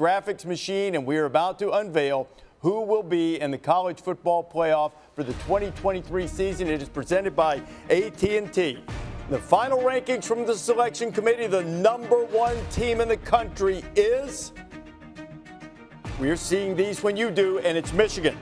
graphics machine, and we are about to unveil who will be in the college football playoff for the 2023 season. It is presented by AT&T. The final rankings from the selection committee, the number one team in the country is, we're seeing these when you do, and it's Michigan.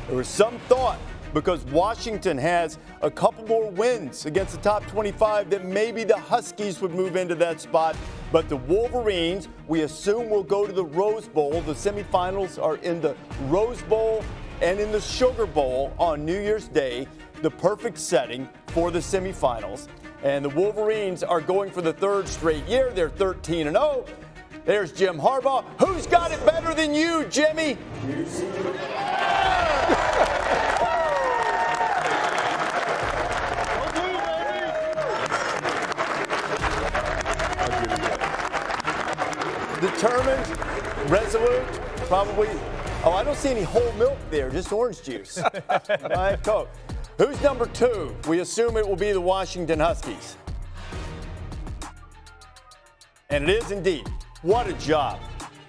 There was some thought, because Washington has a couple more wins against the top 25, that maybe the Huskies would move into that spot. But the Wolverines, we assume, will go to the Rose Bowl. The semifinals are in the Rose Bowl and in the Sugar Bowl on New Year's Day, the perfect setting for the semifinals. And the Wolverines are going for the third straight year. They're 13-0. There's Jim Harbaugh. Who's got it better than you, Jimmy? Determined, resolute, probably. Oh, I don't see any whole milk there, just orange juice. I have Coke. Who's number two? We assume it will be the Washington Huskies. And it is indeed. What a job.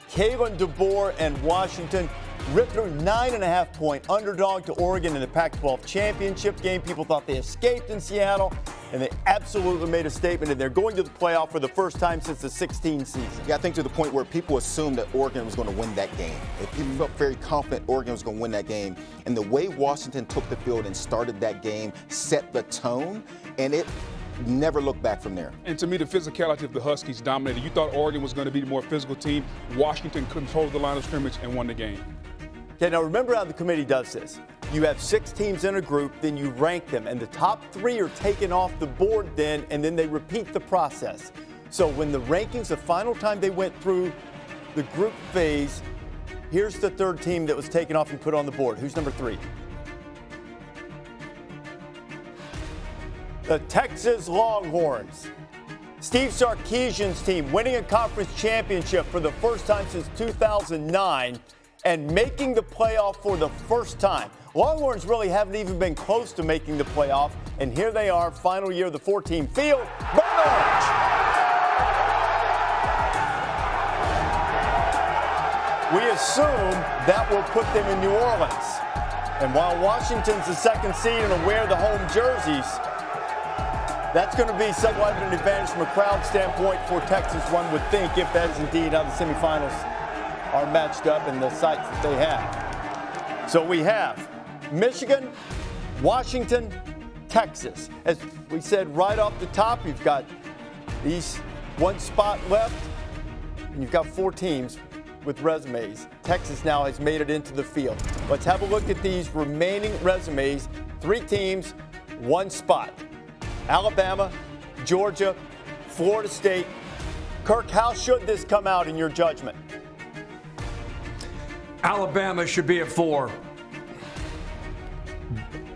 Kalen DeBoer and Washington ripped through 9.5-point underdog to Oregon in the Pac-12 championship game. People thought they escaped in Seattle, and they absolutely made a statement, and they're going to the playoff for the first time since the 16 season. Yeah, I think to the point where people assumed that Oregon was going to win that game. If people felt very confident Oregon was going to win that game. And the way Washington took the field and started that game set the tone, and it never looked back from there. And to me, the physicality of the Huskies dominated. You thought Oregon was going to be the more physical team. Washington controlled the line of scrimmage and won the game. Okay, now remember how the committee does this. You have 6 teams in a group, then you rank them, and the top 3 are taken off the board then, and then they repeat the process. So when the rankings, the final time they went through the group phase, here's the third team that was taken off and put on the board. Who's number 3? The Texas Longhorns. Steve Sarkisian's team winning a conference championship for the first time since 2009 and making the playoff for the first time. Longhorns really haven't even been close to making the playoff, and here they are, final year of the 4-team field. Burn orange! We assume that will put them in New Orleans. And while Washington's the second seed and will wear the home jerseys, that's going to be somewhat of an advantage from a crowd standpoint for Texas, one would think, if that is indeed how the semifinals are matched up in the sites that they have. So we have Michigan, Washington, Texas. As we said right off the top, you've got these one spot left, and you've got 4 teams with resumes. Texas now has made it into the field. Let's have a look at these remaining resumes. 3 teams, 1 spot. Alabama, Georgia, Florida State. Kirk, how should this come out in your judgment? Alabama should be at 4.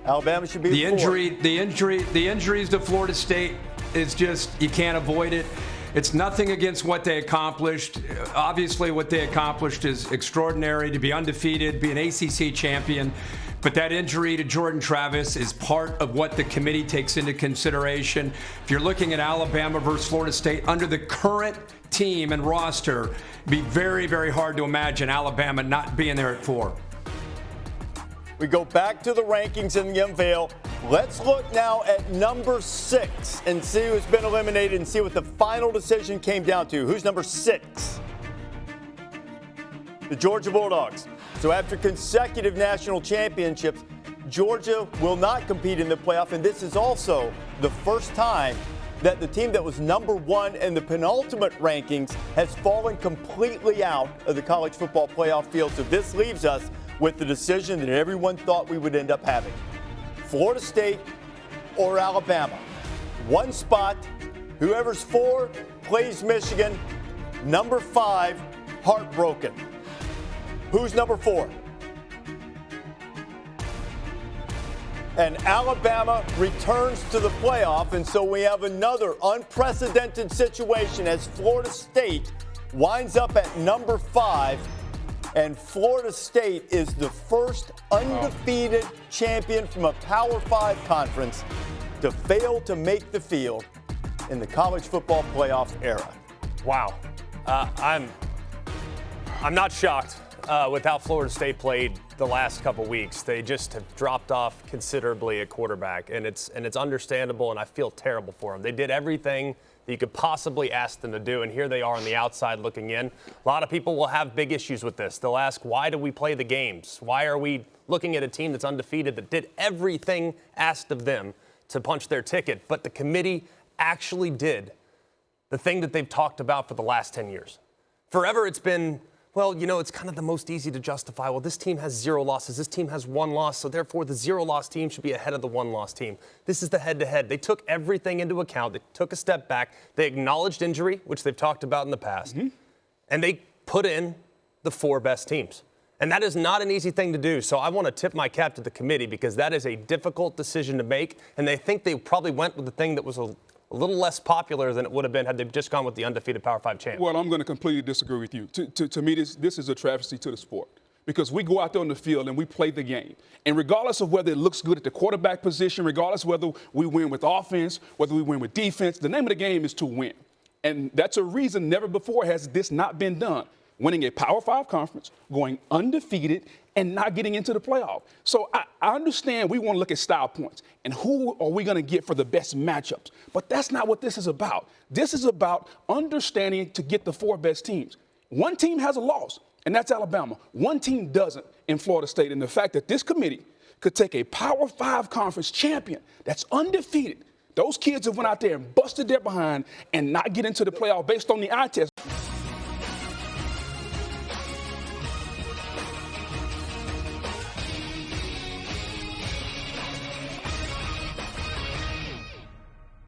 Alabama should be at 4. The injuries to Florida State is just, you can't avoid it. It's nothing against what they accomplished. Obviously, what they accomplished is extraordinary, to be undefeated, be an ACC champion. But that injury to Jordan Travis is part of what the committee takes into consideration. If you're looking at Alabama versus Florida State, under the current team and roster, it'd be very, very hard to imagine Alabama not being there at 4. We go back to the rankings in the unveil. Let's look now at number 6 and see who's been eliminated and see what the final decision came down to. Who's number 6? The Georgia Bulldogs. So after consecutive national championships, Georgia will not compete in the playoff, and this is also the first time that the team that was number 1 in the penultimate rankings has fallen completely out of the college football playoff field. So this leaves us with the decision that everyone thought we would end up having. Florida State or Alabama. 1 spot. Whoever's 4 plays Michigan. Number 5, heartbroken. Who's number 4? And Alabama returns to the playoff, and so we have another unprecedented situation as Florida State winds up at number 5, and Florida State is the first undefeated champion from a Power 5 conference to fail to make the field in the college football playoff era. Wow. I'm not shocked with how Florida State played the last couple weeks. They just have dropped off considerably at quarterback, and it's understandable, and I feel terrible for them. They did everything that you could possibly ask them to do, and here they are on the outside looking in. A lot of people will have big issues with this. They'll ask, why do we play the games? Why are we looking at a team that's undefeated that did everything asked of them to punch their ticket? But the committee actually did the thing that they've talked about for the last 10 years. Forever it's been, well, you know, it's kind of the most easy to justify. Well, this team has 0 losses. This team has 1 loss. So therefore, the 0-loss team should be ahead of the 1-loss team. This is the head-to-head. They took everything into account. They took a step back. They acknowledged injury, which they've talked about in the past. And they put in the 4 best teams. And that is not an easy thing to do. So I want to tip my cap to the committee because that is a difficult decision to make. And they think they probably went with the thing that was a little less popular than it would have been had they just gone with the undefeated Power 5 champ. Well, I'm going to completely disagree with you. To me, this is a travesty to the sport because we go out there on the field and we play the game. And regardless of whether it looks good at the quarterback position, regardless of whether we win with offense, whether we win with defense, the name of the game is to win. And that's a reason never before has this not been done. Winning a Power 5 conference, going undefeated, and not getting into the playoff. So I understand we want to look at style points and who are we going to get for the best matchups. But that's not what this is about. This is about understanding to get the 4 best teams. One team has a loss, and that's Alabama. One team doesn't in Florida State. And the fact that this committee could take a Power 5 conference champion that's undefeated, those kids have went out there and busted their behind and not get into the playoff based on the eye test.